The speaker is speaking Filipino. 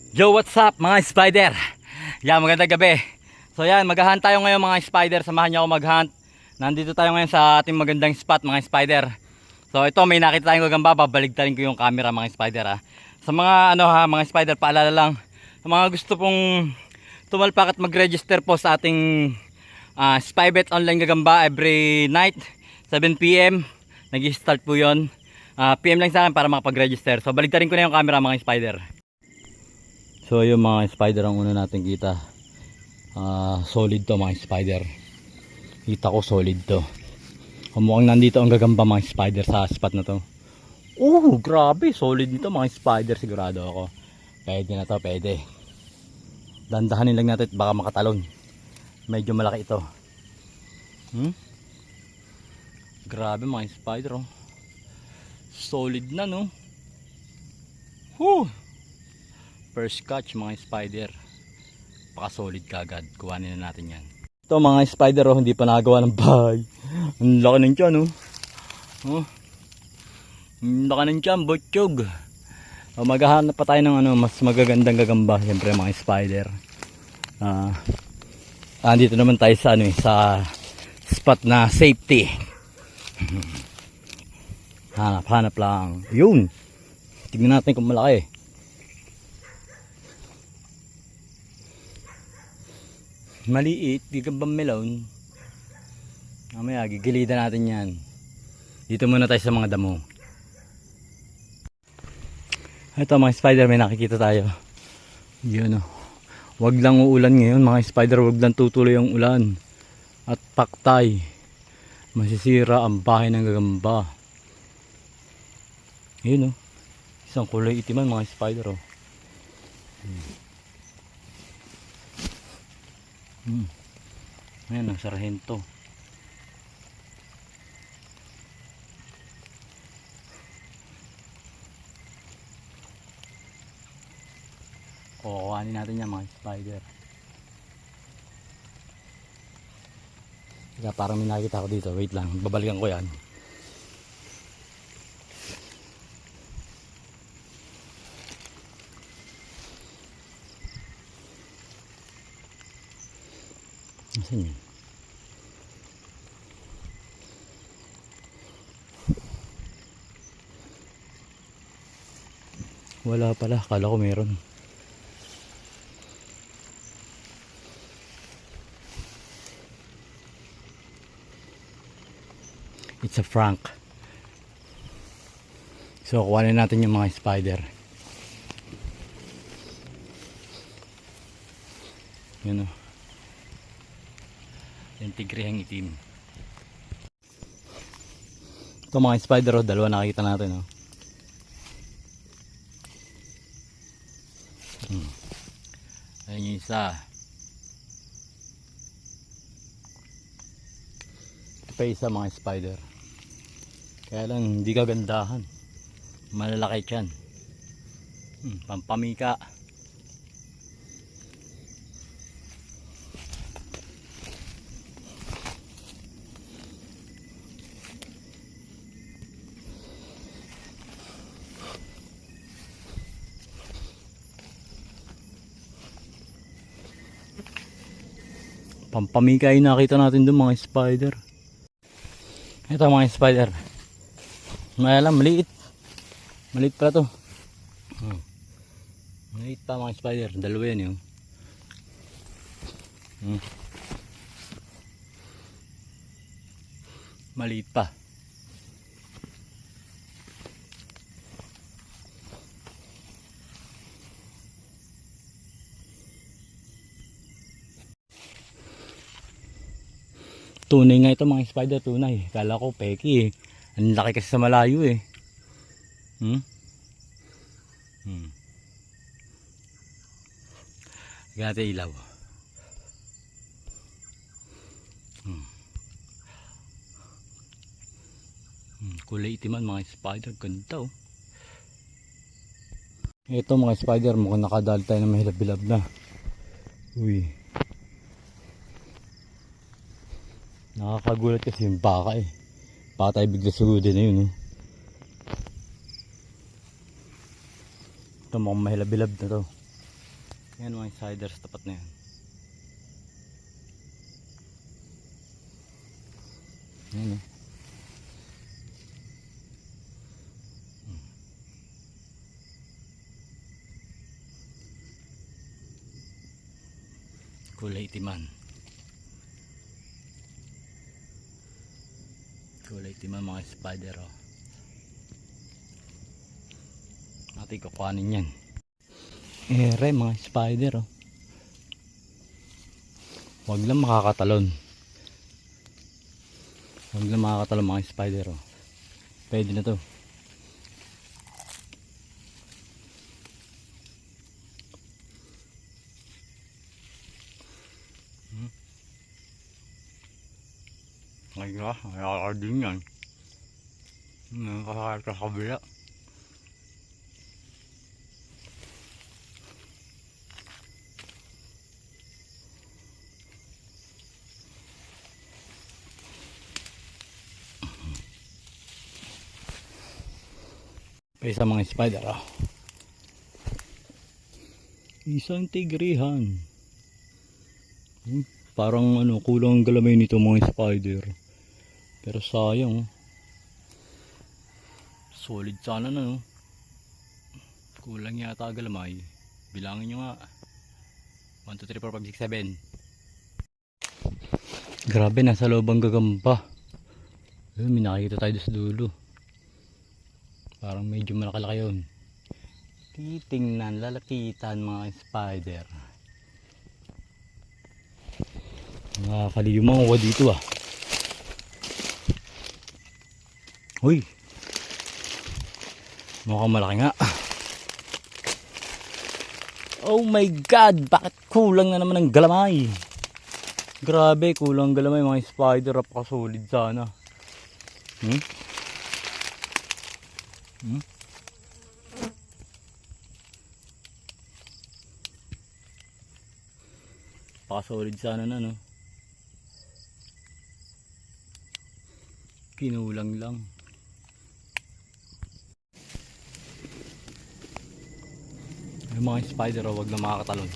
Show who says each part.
Speaker 1: Yo, what's up mga spider? Yan, magandang gabi. So yan, mag-hunt tayo ngayon mga spider. Samahan niyo ako mag-hunt. Nandito tayo ngayon sa ating magandang spot mga spider. So ito, may nakita tayong gagamba. Babaligtarin ko yung camera mga spider ha. Sa mga mga spider, paalala lang. Sa mga gusto pong tumalpak at mag-register po sa ating Spybet online gagamba every night 7 PM nag-start po yun. PM lang sa akin para makapag-register. So baligtarin ko na yung camera mga spider. So yung mga spider ang una natin kita. Solid to mga spider. Kita ko solid to. Mukhang nandito ang gagamba mga spider sa spot na to. Grabe, solid nito mga spider, sigurado ako. Pwede na to, pwede. Dandahanin lang natin baka makatalon. Medyo malaki ito. Grabe mga spider oh. Solid na no. First catch mga spider. Paka solid kagad. Kuhanin na natin yan. Ito mga spider oh, hindi pa nagawa ng bahay. Ang laki ng tiyan oh. Ang laki ng tiyan, butchog. Maghahanap pa tayo ng mas magagandang gagamba. Siyempre mga spider. Dito naman tayo sa sa spot na safety. Hanap lang. Yun. Tignan natin kung malaki. Maliit, gagambang melon. Mamaya gigilidan natin yan. Dito muna tayo sa mga damo. Ito mga spider, may nakikita tayo. Yun oh. Wag lang uulan ngayon mga spider, wag lang tutuloy ang ulan. At paktay. Masisira ang bahay ng gagamba. Yun oh. Isang kulay itiman mga spider oh. Ayan ang sarhento. Kuhanin natin yan mga spider. Kaya parang may nakikita ko dito. Wait lang, babalikan ko yan. Nasaan yun? Wala pala, akala ko meron. It's a Frank. So kuhanin natin yung mga spider. Yun o. Yung tigrihang itim. Ito mga spider o, dalawa nakita natin o. Ayun yung isa. Ito pa isa mga spider. Kaya lang hindi kagandahan. Malalaki yan. Pampamika. Pampamika yung nakita natin doon mga spider. Ito mga spider. May alam, maliit. Maliit pala to. Maliit pa mga spider. Dalawa yan yun. Maliit pa. Tunay nga ito mga spider, tunay. Kala ko peki eh. Ang laki kasi sa malayo eh. Gata ilaw. Kulay itiman mga spider, ganda oh. Ito mga spider, mukhang nakadali tayo ng mahilab-bilab na. Nakakagulat kasi yung baka eh. Baka tayo bigla sugudin na yun. Ito mukhang mahilab-bilab na to. Yan mga spider sa tapat na yan. Yan eh. Kulay itiman. Kulay itiman mga spider oh. Natin kukuhanin yan. Ere mga spider oh. Huwag lang makakatalon. Huwag lang makakatalon mga spider oh. Pwede na to. Ay ka, ayaka din yan. Nakakakit sa kabila. Isa mga spider ah. Isang tigrihan. Parang ano, kulang ang galamay nito mga spider. Pero sayang. Solid sana na no. Kulang yata galamay. Bilangin nyo nga. 1, 2, 3, 4, 5, 6, 7. Grabe, nasa loob ang gagamba. Ayun, may nakikita tayo sa dulo. Parang medyo malaki yun. Titingnan, lalapitan mga spider. Nakakaliw mga uwa dito ah. Uy, mukhang malaki nga. Oh my god, bakit kulang na naman ng galamay? Grabe, kulang galamay mga spider. Napakasolid sana. Napakasolid sana na no. Kinulang lang. Yung mga spider wag na makakatalon.